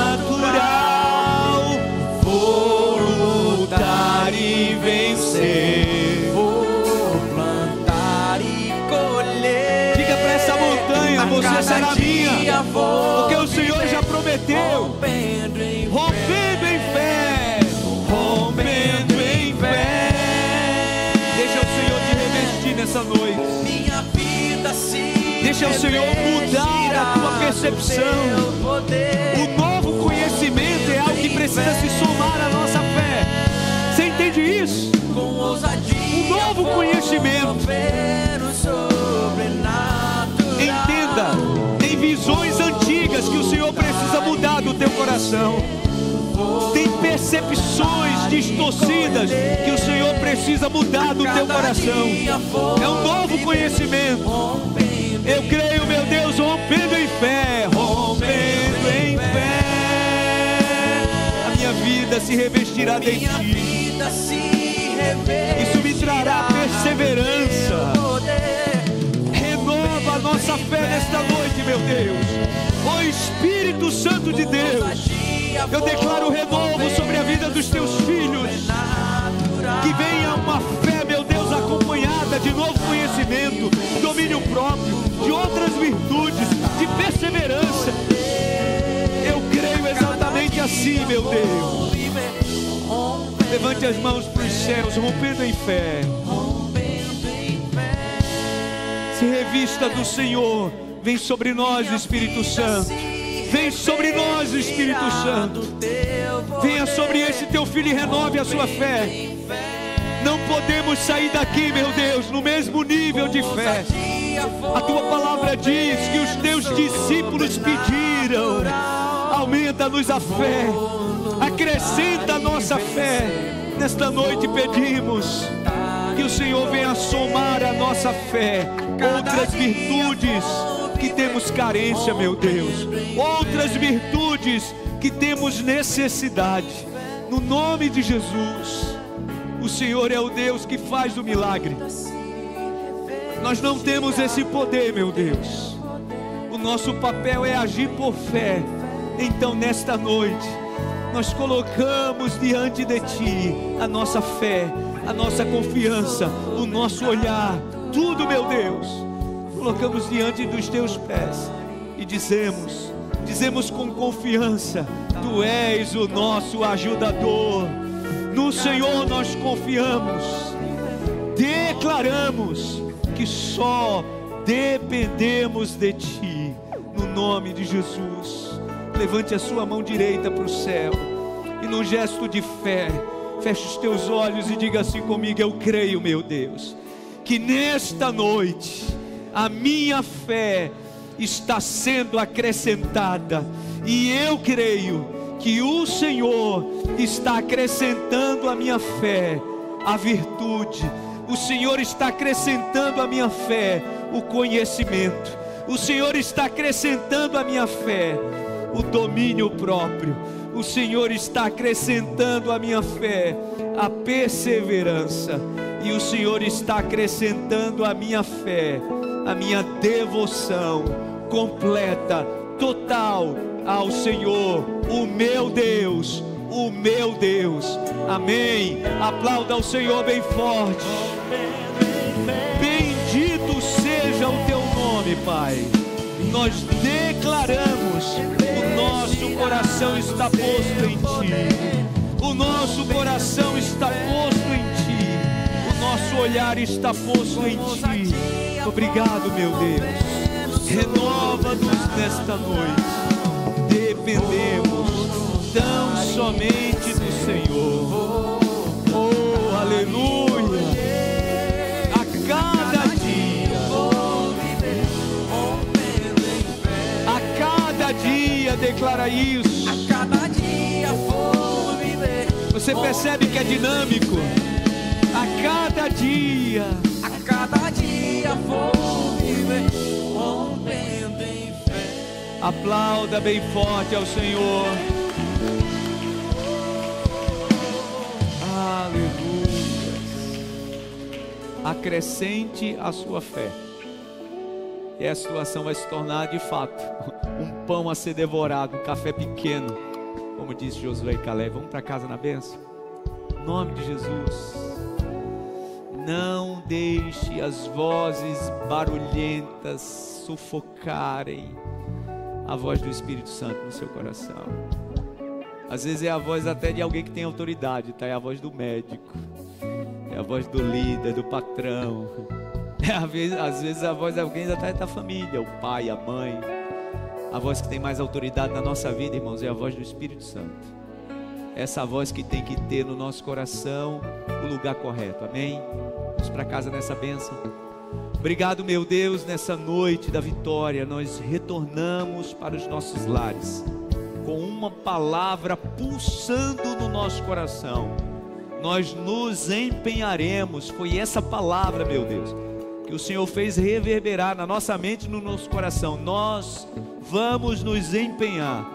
Você será minha, porque o Senhor já prometeu. Rompendo em fé, rompendo Deixa o Senhor mudar a tua percepção. O novo conhecimento é algo que precisa se somar à nossa fé. Você entende isso? O novo conhecimento. Entenda, tem visões antigas que o Senhor precisa mudar do teu coração. Tem percepções distorcidas que o Senhor precisa mudar do teu coração. É um novo conhecimento. Eu creio, meu Deus, rompendo em fé, rompendo em fé. A minha vida se revestirá de ti. Isso me trará perseverança. Renova a nossa fé nesta noite, meu Deus. Ó Espírito Santo de Deus, eu declaro renovo sobre a vida dos teus filhos. Que venha uma fé, meu Deus, acompanhada de novo conhecimento, domínio próprio, de outras virtudes, de perseverança. Eu creio exatamente assim, meu Deus. Levante as mãos para os céus, rompendo em fé. Se revista do Senhor. Vem sobre nós, Espírito Santo. Vem sobre nós, Espírito Santo. Venha sobre esse teu filho e renove a sua fé. Não podemos sair daqui, meu Deus, no mesmo nível de fé. A tua palavra diz que os teus discípulos pediram: aumenta-nos a fé, acrescenta a nossa fé. Nesta noite pedimos que o Senhor venha somar a nossa fé outras virtudes que temos carência, meu Deus, outras virtudes que temos necessidade. No nome de Jesus. O Senhor é o Deus que faz o milagre. Nós não temos esse poder, meu Deus. O nosso papel é agir por fé. Então nesta noite nós colocamos diante de Ti a nossa fé, a nossa confiança, o nosso olhar, tudo, meu Deus, colocamos diante dos Teus pés e dizemos com confiança: Tu és o nosso ajudador. No Senhor nós confiamos, declaramos que só dependemos de Ti. No nome de Jesus, levante a sua mão direita para o céu e num gesto de fé, feche os teus olhos e diga assim comigo: eu creio, meu Deus, que nesta noite a minha fé está sendo acrescentada, e eu creio que o Senhor está acrescentando à minha fé a virtude. O Senhor está acrescentando à minha fé o conhecimento. O Senhor está acrescentando à minha fé o domínio próprio. O Senhor está acrescentando à minha fé a perseverança. E o Senhor está acrescentando à minha fé a minha devoção completa, total ao Senhor, o meu Deus, o meu Deus. Amém. Aplauda ao Senhor bem forte. Bendito seja o teu nome, Pai. Nós declaramos: o nosso coração está posto em Ti. O nosso coração está posto em Ti. O nosso olhar está posto em Ti. Obrigado, meu Deus. Renova-nos nesta noite. Dependemos tão somente do Senhor. Oh, aleluia. A cada dia declara isso. A cada dia vou viver. Você percebe que é dinâmico? A cada dia vou viver, rompendo em fé. Aplauda bem forte ao Senhor. Aleluia. Acrescente a sua fé, e a situação vai se tornar de fato um pão a ser devorado, um café pequeno, como disse Josué e Caleb. Vamos para casa na bênção, em nome de Jesus. Não deixe as vozes barulhentas sufocarem a voz do Espírito Santo no seu coração. Às vezes é a voz até de alguém que tem autoridade, tá? É a voz do médico, é a voz do líder, do patrão, Às vezes a voz de alguém da família, o pai, a mãe. A voz que tem mais autoridade na nossa vida, irmãos, é a voz do Espírito Santo. Essa voz que tem que ter no nosso coração o lugar correto, amém? Vamos para casa nessa bênção. Obrigado, meu Deus, nessa noite da vitória, nós retornamos para os nossos lares, com uma palavra pulsando no nosso coração. Nós nos empenharemos, foi essa palavra, meu Deus, que o Senhor fez reverberar na nossa mente e no nosso coração. Nós vamos nos empenhar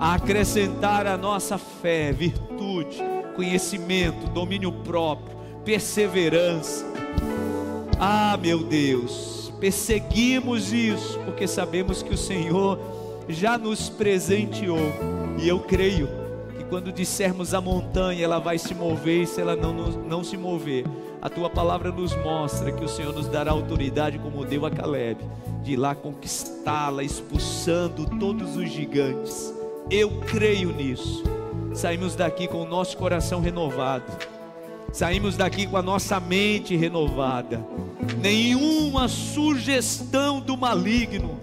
a acrescentar à nossa fé, virtude, conhecimento, domínio próprio, perseverança. Ah, meu Deus, perseguimos isso, porque sabemos que o Senhor já nos presenteou. E eu creio que quando dissermos a montanha, ela vai se mover, e se ela não se mover, a tua palavra nos mostra que o Senhor nos dará autoridade, como deu a Caleb, de ir lá conquistá-la, expulsando todos os gigantes. Eu creio nisso. Saímos daqui com o nosso coração renovado, saímos daqui com a nossa mente renovada. Nenhuma sugestão do maligno,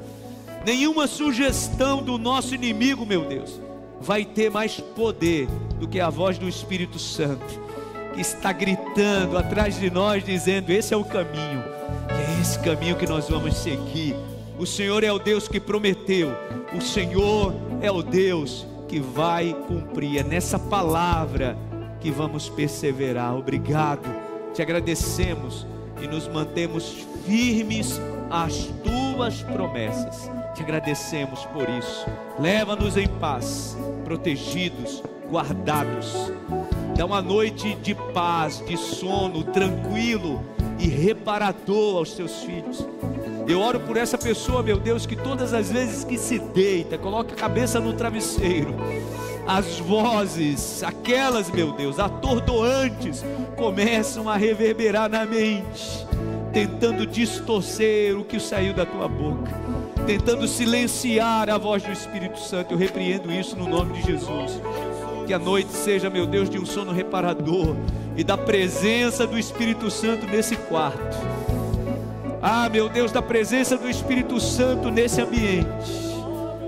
nenhuma sugestão do nosso inimigo, meu Deus, vai ter mais poder do que a voz do Espírito Santo, que está gritando atrás de nós, dizendo: esse é o caminho, é esse caminho que nós vamos seguir. O Senhor é o Deus que prometeu, o Senhor é o Deus que vai cumprir. É nessa palavra que vamos perseverar. Obrigado, te agradecemos e nos mantemos firmes às tuas promessas. Te agradecemos por isso. Leva-nos em paz, protegidos, guardados. Dá uma noite de paz, de sono tranquilo e reparador aos teus filhos. Eu oro por essa pessoa, meu Deus, que todas as vezes que se deita, coloca a cabeça no travesseiro, as vozes, aquelas, meu Deus, atordoantes, começam a reverberar na mente, tentando distorcer o que saiu da tua boca, tentando silenciar a voz do Espírito Santo. Eu repreendo isso no nome de Jesus. Que a noite seja, meu Deus, de um sono reparador e da presença do Espírito Santo nesse quarto. Ah, meu Deus, da presença do Espírito Santo nesse ambiente,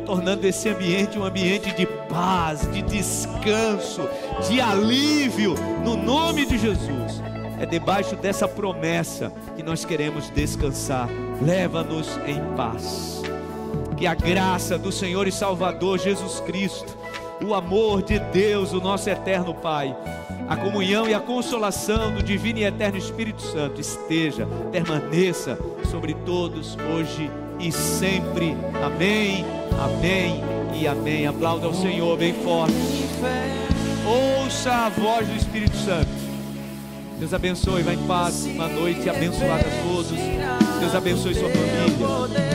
tornando esse ambiente um ambiente de paz, de descanso, de alívio, no nome de Jesus. É debaixo dessa promessa que nós queremos descansar. Leva-nos em paz. Que a graça do Senhor e Salvador Jesus Cristo, o amor de Deus, o nosso eterno Pai, a comunhão e a consolação do divino e eterno Espírito Santo esteja, permaneça sobre todos, hoje e sempre. Amém, amém e amém. Aplauda ao Senhor bem forte. Ouça a voz do Espírito Santo. Deus abençoe, vai em paz, uma noite abençoada a todos. Deus abençoe sua família.